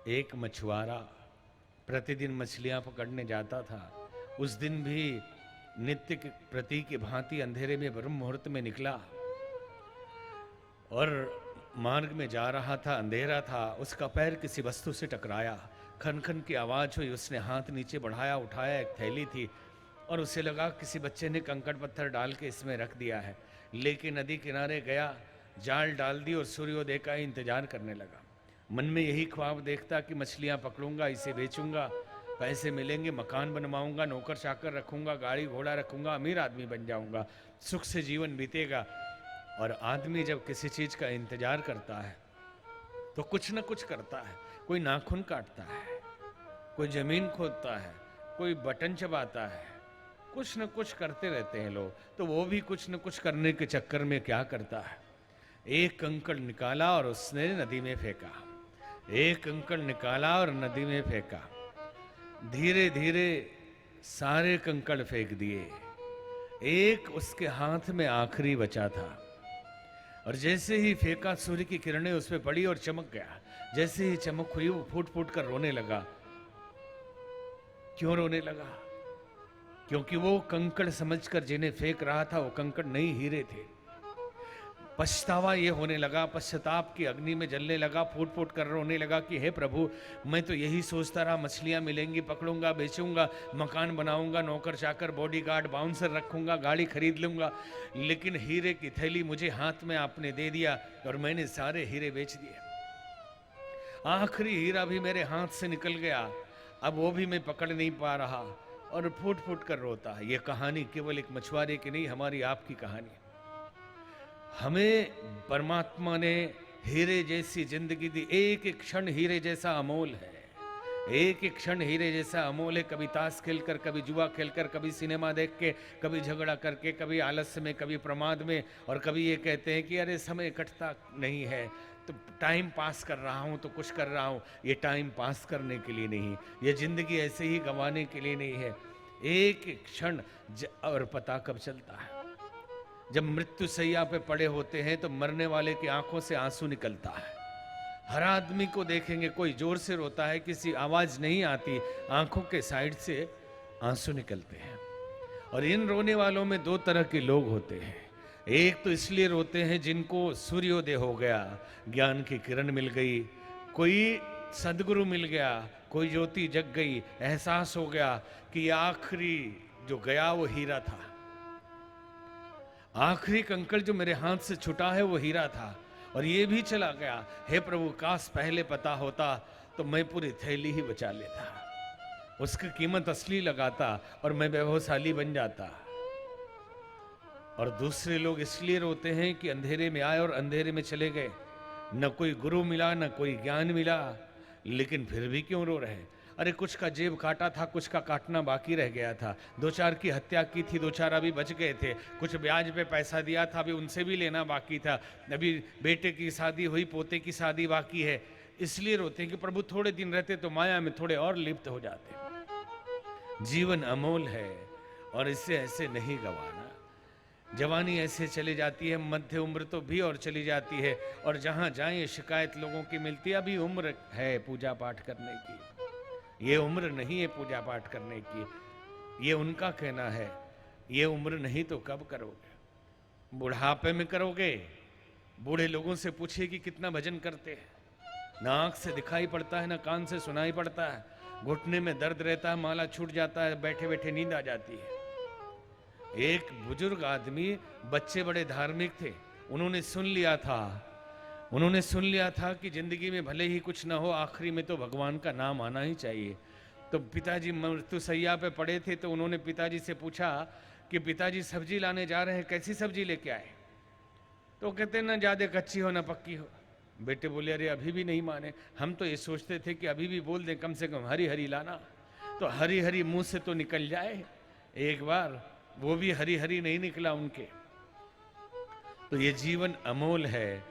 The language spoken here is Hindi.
एक मछुआरा प्रतिदिन मछलियां पकड़ने जाता था। उस दिन भी नित्य के प्रति की भांति अंधेरे में ब्रह्म मुहूर्त में निकला और मार्ग में जा रहा था, अंधेरा था, उसका पैर किसी वस्तु से टकराया, खन खन की आवाज हुई, उसने हाथ नीचे बढ़ाया, उठाया, एक थैली थी और उसे लगा किसी बच्चे ने कंकड़ पत्थर डाल के इसमें रख दिया है। लेकिन नदी किनारे गया, जाल डाल दी और सूर्योदय का इंतजार करने लगा। मन में यही ख्वाब देखता कि मछलियां पकड़ूंगा, इसे बेचूंगा, पैसे मिलेंगे, मकान बनवाऊंगा, नौकर चाकर रखूंगा, गाड़ी घोड़ा रखूंगा, अमीर आदमी बन जाऊंगा, सुख से जीवन बीतेगा। और आदमी जब किसी चीज का इंतजार करता है तो कुछ न कुछ करता है। कोई नाखून काटता है, कोई जमीन खोदता है, कोई बटन चबाता है, कुछ न कुछ करते रहते हैं लोग। तो वो भी कुछ न कुछ करने के चक्कर में क्या करता है, एक कंकड़ निकाला और उसने नदी में फेंका। एक कंकड़ निकाला और नदी में फेंका। धीरे धीरे सारे कंकड़ फेंक दिए, एक उसके हाथ में आखिरी बचा था। और जैसे ही फेंका, सूर्य की किरणें उस पर पड़ी और चमक गया। जैसे ही चमक हुई, वो फूट फूट कर रोने लगा। क्यों रोने लगा? क्योंकि वो कंकड़ समझकर जिन्हें फेंक रहा था वो कंकड़ नहीं, हीरे थे। पछतावा ये होने लगा, पश्चाताप की अग्नि में जलने लगा, फूट फूट कर रोने लगा कि हे प्रभु, मैं तो यही सोचता रहा मछलियां मिलेंगी, पकड़ूंगा, बेचूंगा, मकान बनाऊंगा, नौकर चाकर, बॉडीगार्ड, बाउंसर रखूंगा, गाड़ी खरीद लूंगा, लेकिन हीरे की थैली मुझे हाथ में आपने दे दिया और मैंने सारे हीरे बेच दिए। आखिरी हीरा भी मेरे हाथ से निकल गया, अब वो भी मैं पकड़ नहीं पा रहा। और फूट फूट कर रोता है। ये कहानी केवल एक मछुआरे की नहीं, हमारी आपकी कहानी। हमें परमात्मा ने हीरे जैसी जिंदगी दी। एक एक क्षण हीरे जैसा अमोल है, एक एक क्षण हीरे जैसा अमोल है। कभी ताश खेलकर, कभी जुआ खेलकर, कभी सिनेमा देख के, कभी झगड़ा करके, कभी आलस्य में, कभी प्रमाद में, और कभी ये कहते हैं कि अरे समय कटता नहीं है तो टाइम पास कर रहा हूँ, तो कुछ कर रहा हूँ। ये टाइम पास करने के लिए नहीं, ये जिंदगी ऐसे ही गंवाने के लिए नहीं है। एक एक क्षण और पता कब चलता है, जब मृत्यु सैया पे पड़े होते हैं तो मरने वाले की आंखों से आंसू निकलता है। हर आदमी को देखेंगे, कोई जोर से रोता है, किसी आवाज नहीं आती, आंखों के साइड से आंसू निकलते हैं। और इन रोने वालों में दो तरह के लोग होते हैं। एक तो इसलिए रोते हैं जिनको सूर्योदय हो गया, ज्ञान की किरण मिल गई, कोई सदगुरु मिल गया, कोई ज्योति जग गई, एहसास हो गया कि आखिरी जो गया वो हीरा था, आखिरी कंकड़ जो मेरे हाथ से छूटा है वो हीरा था और ये भी चला गया। हे प्रभु, काश पहले पता होता तो मैं पूरी थैली ही बचा लेता, उसकी कीमत असली लगाता और मैं वैभवशाली बन जाता। और दूसरे लोग इसलिए रोते हैं कि अंधेरे में आए और अंधेरे में चले गए, न कोई गुरु मिला, न कोई ज्ञान मिला, लेकिन फिर भी क्यों रो रहे? अरे कुछ का जेब काटा था, कुछ का काटना बाकी रह गया था, दो चार की हत्या की थी, दो चार अभी बच गए थे, कुछ ब्याज पे पैसा दिया था, अभी उनसे भी लेना बाकी था, अभी बेटे की शादी हुई, पोते की शादी बाकी है। इसलिए रोते हैं कि प्रभु थोड़े दिन रहते तो माया में थोड़े और लिप्त हो जाते। जीवन अमोल है और इसे ऐसे नहीं गंवाना। जवानी ऐसे चली जाती है, मध्य उम्र तो भी और चली जाती है, और जहां जाएं शिकायत लोगों की मिलती है, अभी उम्र है पूजा पाठ करने की, ये उम्र नहीं है पूजा पाठ करने की, ये उनका कहना है। ये उम्र नहीं तो कब करोगे? बुढ़ापे में करोगे? बूढ़े लोगों से पूछिए कि कितना भजन करते हैं, ना आंख से दिखाई पड़ता है, ना कान से सुनाई पड़ता है, घुटने में दर्द रहता है, माला छूट जाता है, बैठे बैठे नींद आ जाती है। एक बुजुर्ग आदमी, बच्चे बड़े धार्मिक थे, उन्होंने सुन लिया था कि जिंदगी में भले ही कुछ ना हो, आखिरी में तो भगवान का नाम आना ही चाहिए। तो पिताजी मृत्यु सैया पे पड़े थे, तो उन्होंने पिताजी से पूछा कि पिताजी सब्जी लाने जा रहे हैं, कैसी सब्जी लेके आए? तो कहते ना ज्यादा कच्ची हो ना पक्की हो। बेटे बोले अरे अभी भी नहीं माने, हम तो ये सोचते थे कि अभी भी बोल दें, कम से कम हरी हरी लाना, तो हरी हरी मुंह से तो निकल जाए। एक बार वो भी हरी हरी नहीं निकला उनके। तो ये जीवन अमोल है